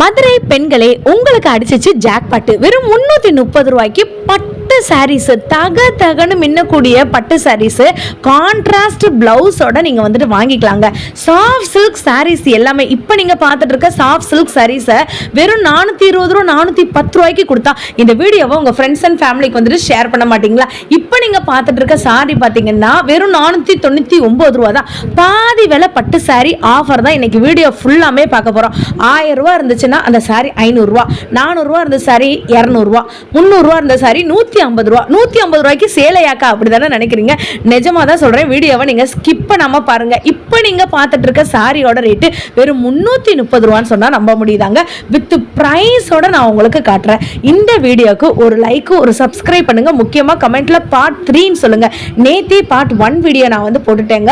மதுரை பெண்களே, உங்களுக்கு அடிச்சிச்சு ஜாக்பாட்டு. வெறும் 330 ரூபாய்க்கு பட்டு சாரீஸ், தகன்னு மின்னக்கூடிய பட்டு சாரீஸ், கான்ட்ராஸ்ட் பிளவுஸோட நீங்க வந்துட்டு வாங்கிக்கலாங்க. சாஃப்ட் சில்க் சாரீஸ் எல்லாமே இப்போ நீங்க பார்த்துட்டு இருக்க சாஃப்ட் சில்க் சாரீஸை வெறும் 420 ரூபா 410 ரூபாய்க்கு கொடுத்தா இந்த வீடியோவை உங்க ஃப்ரெண்ட்ஸ் அண்ட் ஃபேமிலிக்கு வந்துட்டு ஷேர் பண்ண மாட்டீங்களா? இப்போ நீங்க பார்த்துட்டு இருக்க சாரி பார்த்தீங்கன்னா வெறும் 499 ரூபா தான். பாதி விலை பட்டு சாரி ஆஃபர் தான். இன்னைக்கு வீடியோ ஃபுல்லாமே பார்க்க போறோம். 1000 ரூபா இருந்துச்சுன்னா அந்த சாரி 500 ரூபா, 400 ரூபா இருந்த சாரி 200 ரூபா, 300 ரூபா இருந்த சாரி 150 ரூபா. 150 ரூபாய்க்கு சேலையாக்கா அப்படிதானே நினைக்கிறீங்க? நிஜமா தான் சொல்றேன். வீடியோவை நீங்க ஸ்கிப் பண்ணாம பாருங்க. இப்போ நீங்க பார்த்துட்டு இருக்க சாரியோட ரேட்டு வெறும் 330 ரூபான்னு சொன்னா நம்ப முடியுதாங்க. வித் பிரைஸோட நான் உங்களுக்கு காட்டுறேன். இந்த வீடியோக்கு ஒரு லைக், ஒரு சப்ஸ்கிரைப் பண்ணுங்க. முக்கியமா கமெண்ட்ல பார்ட் 3ன்னு சொல்லுங்க. நேத்தே பார்ட் 1 வீடியோ நான் வந்து போட்டுட்டேங்க.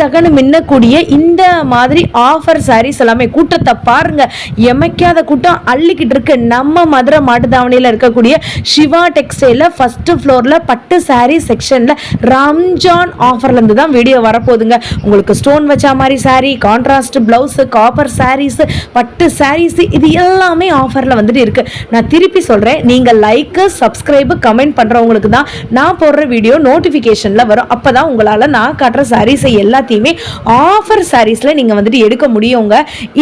தகன்னு மின்னக்கூடிய இந்த மாதிரி ஆஃபர் சாரீஸ் எல்லாமே கூட்டத்தை பாருங்க. எமைக்காத கூட்டம் அள்ளிக்கிட்டு இருக்கு. நம்ம மதுரை மாட்டுத்தாவணியில் இருக்கக்கூடிய சிவா டெக்ஸ்டைல ஃபர்ஸ்ட் ஃப்ளோர்ல பட்டு சாரி செக்ஷன்ல ரம்ஜான் ஆஃபர்ல இருந்து தான் வீடியோ வரப்போகுதுங்க. உங்களுக்கு ஸ்டோன் வச்ச மாதிரி sari, contrast blouse, copper saris, பட்டு சாரீஸ், இது எல்லாமே ஆஃபர்ல வந்துட்டு இருக்கு. நான் திருப்பி சொல்றேன், நீங்க லைக், சப்ஸ்கிரைப், கமெண்ட் பண்றவங்களுக்கு தான் நான் போடுற வீடியோ நோட்டிபிகேஷன்ல வரும். அப்பதான் உங்களால நான் காட்டுற சாரீஸ் எல்லாத்தையுமே ஆஃபர் சாரீஸ்ல நீங்க வந்துட்டு எடுக்க முடியுங்க.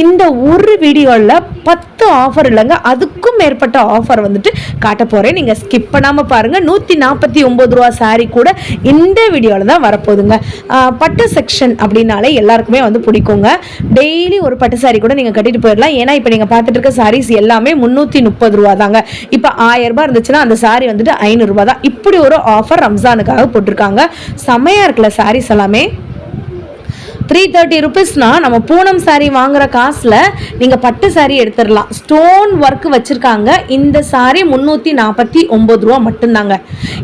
இந்த ஒரு வீடியோல 10 ஆஃபர் இல்லைங்க, அதுக்கும் மேற்பட்ட ஆஃபர் வந்துட்டு காட்ட போறேன். நீங்க ஸ்கிப் பண்ணாம பாருங்க. 149 ரூபா சாரி கூட இந்த வீடியோல தான் வரப்போகுதுங்க. பட்டு செக்ஷன் அப்படின்னாலே எல்லாருக்குமே வந்து பிடிக்குங்க. டெய்லி ஒரு பட்டு சாரி கூட நீங்க கட்டிட்டு போயிடலாம். ஏன்னா இப்ப நீங்க பார்த்துட்டு இருக்க சாரீஸ் எல்லாமே 330 ரூபா தாங்க. இப்ப 1000 ரூபாய் இருந்துச்சுன்னா அந்த சாரி வந்துட்டு 500 ரூபாய் தான். இப்படி ஒரு ஆஃபர் ரம்ஜானுக்காக போட்டிருக்காங்க. செமையா இருக்குல்ல சாரீஸ் எல்லாமே. 330 ருபீஸ்னா நம்ம பூனம் சாரி வாங்குற காசுல நீங்க பட்டு சாரி எடுத்துடலாம். ஸ்டோன் ஒர்க் வச்சிருக்காங்க. இந்த சாரி 349 ரூபா மட்டும்தாங்க.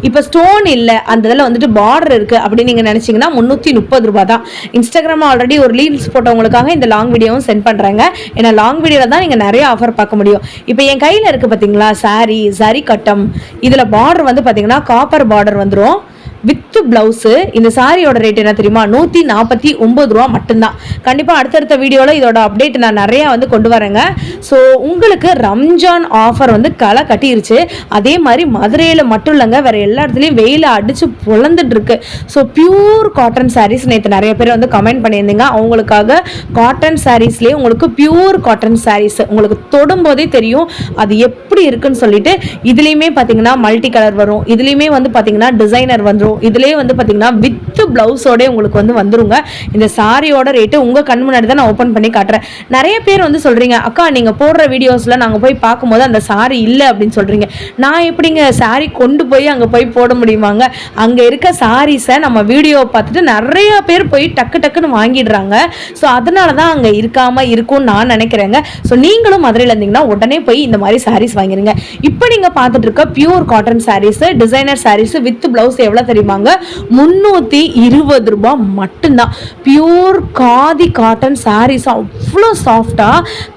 இப்ப ஸ்டோன் இல்ல, அந்த இதில் வந்துட்டு பார்டர் இருக்கு அப்படின்னு நீங்க நினைச்சீங்கன்னா 330 ரூபாய் தான். இன்ஸ்டாகிராம் ஆல்ரெடி ஒரு ரீல்ஸ் போட்டவங்களுக்காக இந்த லாங் வீடியோவும் சென்ட் பண்றாங்க. ஏன்னா லாங் வீடியோல தான் நீங்க நிறைய ஆஃபர் பார்க்க முடியும். இப்போ என் கையில இருக்கு பாத்தீங்களா சாரி, சரி கட்டம். இதுல பார்டர் வந்து பாத்தீங்கன்னா காப்பர் பார்டர் வந்துடும் வித் பிளவுஸ். இந்த சாரியோட ரேட் என்ன தெரியுமா? 149 ரூபா மட்டும்தான். கண்டிப்பா அடுத்தடுத்த வீடியோல இதோட அப்டேட் நான் நிறைய வந்து கொண்டு வரேங்க. ஸோ உங்களுக்கு ரம்ஜான் ஆஃபர் வந்து களை கட்டிருச்சு. அதே மாதிரி மதுரையில மட்டும் இல்லைங்க, வேற எல்லா இடத்துலயும் வெயில அடிச்சு பொழந்துட்டு இருக்கு. ஸோ பியூர் காட்டன் சாரீஸ் நேற்று நிறைய பேர் வந்து கமெண்ட் பண்ணியிருந்தீங்க. அவங்களுக்காக காட்டன் சாரீஸ்லேயே உங்களுக்கு பியூர் காட்டன் சாரீஸ் உங்களுக்கு தொடும் போதே தெரியும் அது எப்படி இருக்குன்னு சொல்லிட்டு. இதுலயுமே பாத்தீங்கன்னா மல்டி கலர் வரும். இதுலயுமே வந்து பாத்தீங்கன்னா டிசைனர் வந்துடும். இதுலயே வந்து பாத்தீங்கன்னா வித் பிளவுஸோட உங்களுக்கு வந்து வந்துருங்க. இந்த சாரியோட ரேட்டு உங்க கண் முன்னாடி தான் நான் ஓபன் பண்ணி காட்டுறேன். நிறைய பேர் வந்து சொல்றீங்க, அக்கா நீங்க போடுற வீடியோஸ்ல நாங்க போய் பார்க்கும்போது அந்த சாரி இல்ல அப்படின்னு சொல்றீங்க. நான் எப்படிங்க சாரி கொண்டு போய் அங்க போய் போட முடியுமாங்க? அங்க இருக்க சாரீஸை நம்ம வீடியோ பார்த்துட்டு நிறைய பேர் போய் டக்குன்னு வாங்கிடுறாங்க. ஸோ அதனால தான் அங்க இருக்காம இருக்கும்னு நான் நினைக்கிறேங்க. ஸோ நீங்களும் மதுரையில் இருந்தீங்கன்னா உடனே போய் இந்த மாதிரி சாரீஸ் வாங்கிருங்க. இப்போ நீங்க பார்த்துட்டு இருக்க pure cotton saris, designer saris with blouse எவ்வளவு தெரியுமாங்க? 320 ரூபாய் மட்டும்தான். பியூர் காதி காட்டன் சாரீஸ் அவ்வளோ சாஃப்டா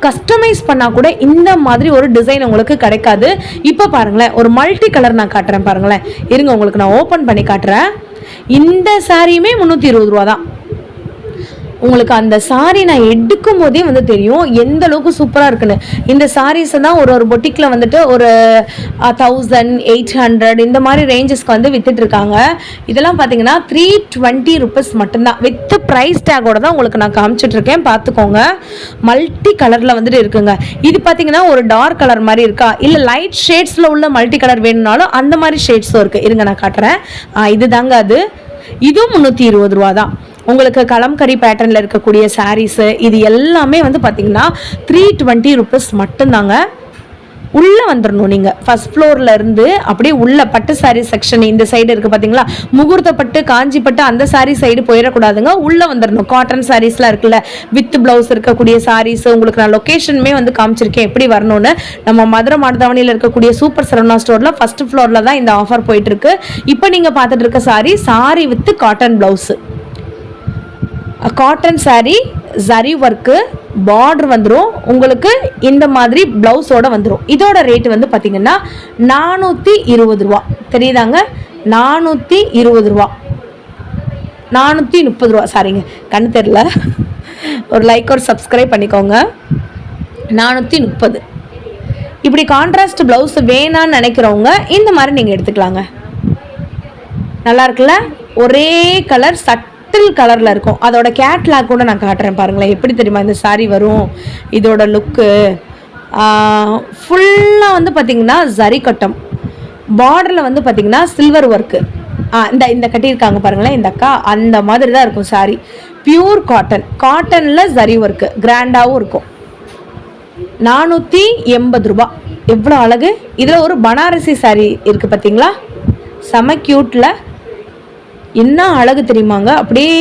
கஸ்டமைஸ் பண்ணா கூட இந்த மாதிரி ஒரு டிசைன் உங்களுக்கு கிடைக்காது. இப்போ பாருங்களேன், ஒரு மல்டி கலர் நான் காட்டுறேன் பாருங்களேன். இருங்க, உங்களுக்கு நான் ஓபன் பண்ணி காட்டுறேன். இந்த சாரியுமே 320 ரூபா தான். உங்களுக்கு அந்த சாரி நான் எடுக்கும் போதே வந்து தெரியும் எந்த அளவுக்கு சூப்பரா இருக்குன்னு. இந்த சாரீஸ் தான் ஒரு பொட்டிக்ல வந்துட்டு ஒரு 1800 இந்த மாதிரி ரேஞ்சஸ்க்கு வந்து வித்துட்டு இருக்காங்க. இதெல்லாம் பாத்தீங்கன்னா 320 ருபீஸ் மட்டும்தான். வித் பிரைஸ் டேகோட தான் உங்களுக்கு நான் காமிச்சிட்டு இருக்கேன், பாத்துக்கோங்க. மல்டி கலர்ல வந்துட்டு இருக்குங்க. இது பாத்தீங்கன்னா ஒரு டார்க் கலர் மாதிரி இருக்கா, இல்ல லைட் ஷேட்ஸ்ல உள்ள மல்டி கலர் வேணும்னாலும் அந்த மாதிரி ஷேட்ஸும் இருக்கு. இருங்க நான் காட்டுறேன். இதுதாங்க அது. இதுவும் 320 ரூபா தான். உங்களுக்கு கலம்கரி பேட்டர்ன்ல இருக்கக்கூடிய சாரீஸ் இது எல்லாமே வந்து பாத்தீங்கன்னா 320 ருபீஸ் மட்டும்தாங்க. உள்ள வந்துடணும் நீங்க ஃபர்ஸ்ட் ஃப்ளோர்ல இருந்து அப்படியே உள்ள பட்டு சாரி செக்ஷன் இந்த சைடு இருக்கு பாத்தீங்களா, முகூர்த்த பட்டு, காஞ்சி பட்டு, அந்த சாரி சைடு போயிடக்கூடாதுங்க. உள்ள வந்துடணும். காட்டன் சாரீஸ்லாம் இருக்குல்ல, வித் பிளவுஸ் இருக்கக்கூடிய சாரீஸ் உங்களுக்கு நான் லொகேஷனுமே வந்து காமிச்சிருக்கேன் எப்படி வரணும்னு. நம்ம மதுரை மாட்டுத்தாவணியில் இருக்கக்கூடிய சூப்பர் சரவணா ஸ்டோர்ல ஃபர்ஸ்ட் ஃப்ளோர்ல தான் இந்த ஆஃபர் போயிட்டு இருக்கு. இப்போ நீங்க பார்த்துட்டு இருக்க sorry with cotton blouse, cotton sorry, zari work, border வந்துடும் உங்களுக்கு. இந்த மாதிரி பிளவுஸோட வந்துடும். இதோட ரேட் வந்து பார்த்தீங்கன்னா 420 ரூபா. தெரியுதாங்க? 420 ரூபா, 430 ரூபா. சாரிங்க, கண்ணு தெரியல. ஒரு லைக் ஒரு சப்ஸ்கிரைப் பண்ணிக்கோங்க. 430. இப்படி கான்ட்ராஸ்ட் ப்ளவுஸ் வேணான்னு நினைக்கிறவங்க இந்த மாதிரி நீங்கள் எடுத்துக்கலாங்க. நல்லா இருக்குல்ல? ஒரே கலர் சட்டில் கலரில் இருக்கும். அதோட கேட்லாக் கூட நான் காட்டுறேன் பாருங்களேன். எப்படி தெரியுமா இந்த சாரீ வரும்? இதோட லுக்கு ஃபுல்லாக வந்து பார்த்திங்கன்னா ஜரி கட்டம், பார்டரில் வந்து பார்த்திங்கன்னா சில்வர் ஒர்க்கு. இந்த கட்டியிருக்காங்க பாருங்களேன் இந்த அக்கா, அந்த மாதிரி தான் இருக்கும் சாரீ. பியூர் காட்டனில் ஜரி ஒர்க்கு, கிராண்டாகவும் இருக்கும். 480 ரூபா. எவ்வளோ அழகு! இதில் ஒரு பனாரசி சாரீ இருக்குது பார்த்தீங்களா? செம க்யூட்டில். என்ன அழகு தெரியுமாங்க. அப்படியே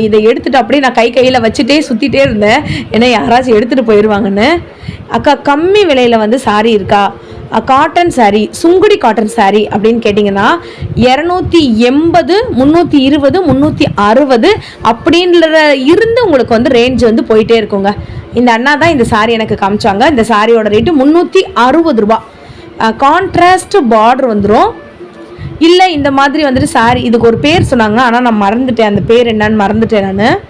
இதை எடுத்துகிட்டு அப்படியே நான் கையில் வச்சுட்டே சுற்றிட்டே இருந்தேன், ஏன்னா யாராச்சும் எடுத்துகிட்டு போயிடுவாங்கன்னு. அக்கா கம்மி விலையில் வந்து சாரீ இருக்கா? காட்டன் சாரீ, சுங்குடி காட்டன் சாரீ அப்படின்னு கேட்டிங்கன்னா 280, 320, 360 அப்படின்ற இருந்து உங்களுக்கு வந்து ரேஞ்ச் வந்து போயிட்டே இருக்குங்க. இந்த அண்ணா தான் இந்த சாரீ எனக்கு காமிச்சாங்க. இந்த சாரியோட ரேட்டு 360 ரூபா. கான்ட்ராஸ்ட் பார்டர் வந்துடும். இல்லை இந்த மாதிரி வந்துட்டு சாரீ, இதுக்கு ஒரு பேர் சொன்னாங்க, ஆனால் நான் மறந்துட்டேன், அந்த பேர் என்னன்னு மறந்துட்டேன் நான்.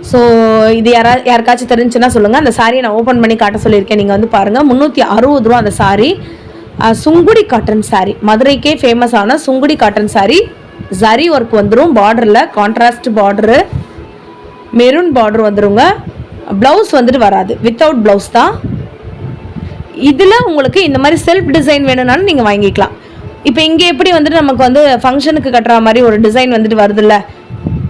ஸோ இது யாருக்காச்சும் தெரிஞ்சுன்னா சொல்லுங்கள். அந்த சாரியை நான் ஓப்பன் பண்ணி காட்ட சொல்லியிருக்கேன், நீங்கள் வந்து பாருங்கள். 360 ரூபா அந்த சாரீ. சுங்குடி காட்டன் சாரீ, மதுரைக்கே ஃபேமஸான சுங்குடி காட்டன் சாரீ. ஜரி ஒர்க் வந்துடும் பார்டரில், கான்ட்ராஸ்ட் பார்டரு, மெரூன் பார்டர் வந்துடுங்க. ப்ளவுஸ் வந்துட்டு வராது, வித்தவுட் ப்ளவுஸ் தான். இதில் உங்களுக்கு இந்த மாதிரி செல்ஃப் டிசைன் வேணும்னாலும் நீங்கள் வாங்கிக்கலாம். இப்போ இங்கே எப்படி வந்துட்டு நமக்கு வந்து ஃபங்க்ஷனுக்கு கட்டுற மாதிரி ஒரு டிசைன் வந்துட்டு வருதுல்ல,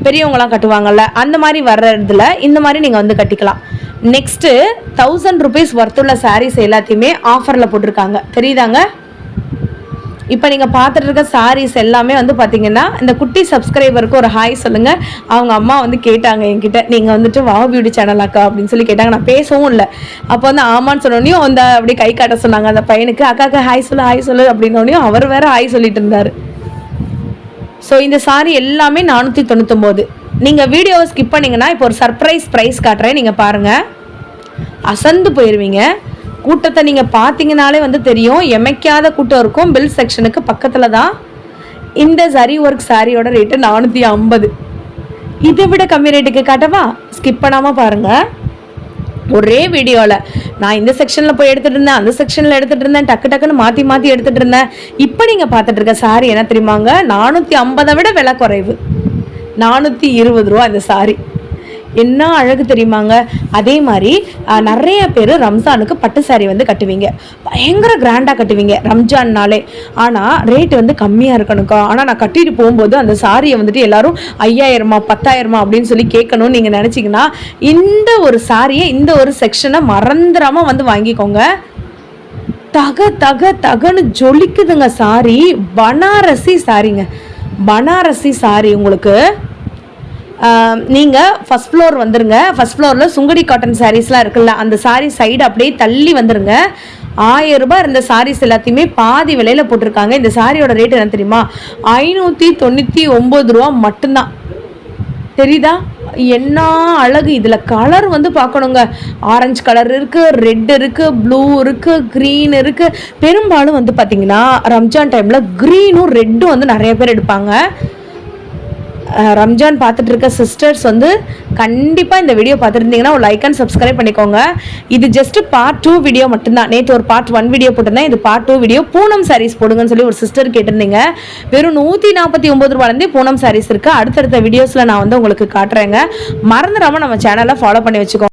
பெரியவங்களாம் கட்டுவாங்கல்ல, அந்த மாதிரி வர்றதுல இந்த மாதிரி நீங்கள் வந்து கட்டிக்கலாம். நெக்ஸ்ட்டு 1000 rupees ஒர்த்துள்ள சாரீஸ் எல்லாத்தையுமே ஆஃபரில் போட்டிருக்காங்க, தெரியுதாங்க? இப்போ நீங்கள் பார்த்துட்டு இருக்க சாரீஸ் எல்லாமே வந்து பார்த்தீங்கன்னா, இந்த குட்டி சப்ஸ்கிரைபருக்கு ஒரு ஹாய் சொல்லுங்கள். அவங்க அம்மா வந்து கேட்டாங்க என்கிட்ட, நீங்கள் வந்துட்டு வாவ் பியூட்டி சேனல் அக்கா அப்படின்னு சொல்லி கேட்டாங்க. நான் பேசவும் இல்லை. அப்போ வந்து ஆமான்னு சொன்னோடனையும் அந்த அப்படி கை காட்ட சொன்னாங்க அந்த பையனுக்கு. அக்காக்கா ஹாய் சொல்லு அப்படின்னோடனையும் அவர் வேற ஹாய் சொல்லிட்டு இருந்தார். ஸோ இந்த சாரீ எல்லாமே 499. நீங்கள் வீடியோவை ஸ்கிப் பண்ணிங்கன்னா இப்போ ஒரு சர்ப்ரைஸ் ப்ரைஸ் காட்டுறேன், நீங்கள் பாருங்கள், அசந்து போயிடுவீங்க. கூட்டத்தை நீங்கள் பார்த்தீங்கனாலே வந்து தெரியும், எமைக்காத கூட்டம் இருக்கும். பில் செக்ஷனுக்கு பக்கத்தில் தான். இந்த ஜரி ஒர்க் சாரியோட ரேட்டு 450. இதை விட கம்மி ரேட்டுக்கு காட்டவா? ஸ்கிப் பண்ணாமல் பாருங்கள். ஒரே வீடியோவில் நான் இந்த செக்ஷனில் போய் எடுத்துகிட்டு இருந்தேன், அந்த செக்ஷனில் எடுத்துகிட்டு இருந்தேன், டக்குன்னு மாற்றி எடுத்துகிட்டு இருந்தேன். இப்போ நீங்கள் பார்த்துட்டு இருக்க சாரி என்ன தெரியுமாங்க? 450 விட விலை குறைவு, 420 ரூபா இந்த சாரி. என்ன அழகு தெரியுமாங்க. அதே மாதிரி நிறைய பேர் ரம்ஜானுக்கு பட்டு சாரி வந்து கட்டுவீங்க, பயங்கர கிராண்டாக கட்டுவீங்க ரம்ஜான்னாலே. ஆனால் ரேட்டு வந்து கம்மியாக இருக்கணுக்கா. ஆனால் நான் கட்டிட்டு போகும்போது அந்த சாரியை வந்துட்டு எல்லாரும் 5000 10,000 அப்படின்னு சொல்லி கேட்கணும்னு நீங்கள் நினச்சிங்கன்னா இந்த ஒரு சாரியை, இந்த ஒரு செக்ஷனை மறந்துடாமல் வந்து வாங்கிக்கோங்க. தகன்னு ஜொலிக்குதுங்க சாரி. பனாரசி சாரிங்க, பனாரசி சாரி. உங்களுக்கு நீங்கள் ஃபஸ்ட் ஃப்ளோர் வந்துருங்க. ஃபஸ்ட் ஃப்ளோரில் சுங்குடி காட்டன் சாரீஸ்லாம் இருக்குல்ல, அந்த சாரீ சைடு அப்படியே தள்ளி வந்துருங்க. 1000 ரூபாய் இருந்த சாரீஸ் எல்லாத்தையுமே பாதி விலையில் போட்டிருக்காங்க. இந்த சாரியோட ரேட் என்ன தெரியுமா? 599 ரூபா மட்டும்தான். தெரியுதா? என்ன அழகு! இதில் கலர் வந்து பார்க்கணுங்க. ஆரஞ்சு கலர் இருக்குது, ரெட் இருக்குது, ப்ளூ இருக்குது, க்ரீன் இருக்குது. பெரும்பாலும் வந்து பார்த்திங்கன்னா ரம்ஜான் டைமில் க்ரீனும் ரெட்டும் வந்து நிறைய பேர் எடுப்பாங்க. ரம்ஜான் பார்த்துட்டு இருக்க சிஸ்டர்ஸ் வந்து கண்டிப்பாக இந்த வீடியோ பார்த்துருந்தீங்கன்னா ஒரு லைக் அண்ட் சப்ஸ்கிரைப் பண்ணிக்கோங்க. இது ஜஸ்ட் பார்ட் 2 வீடியோ மட்டும்தான். நேற்று ஒரு பார்ட் 1 வீடியோ போட்டிருந்தேன், இது பார்ட் 2 வீடியோ. பூனம் சாரீஸ் போடுங்கன்னு சொல்லி ஒரு சிஸ்டர் கேட்டிருந்தீங்க. வெறும் 149 ரூபாலேருந்தே பூனம் சாரீஸ் இருக்குது. அடுத்தடுத்த வீடியோஸில் நான் வந்து உங்களுக்கு காட்டுறேங்க. மறந்துடாமல் நம்ம சேனலை ஃபாலோ பண்ணி வச்சுக்கோங்க.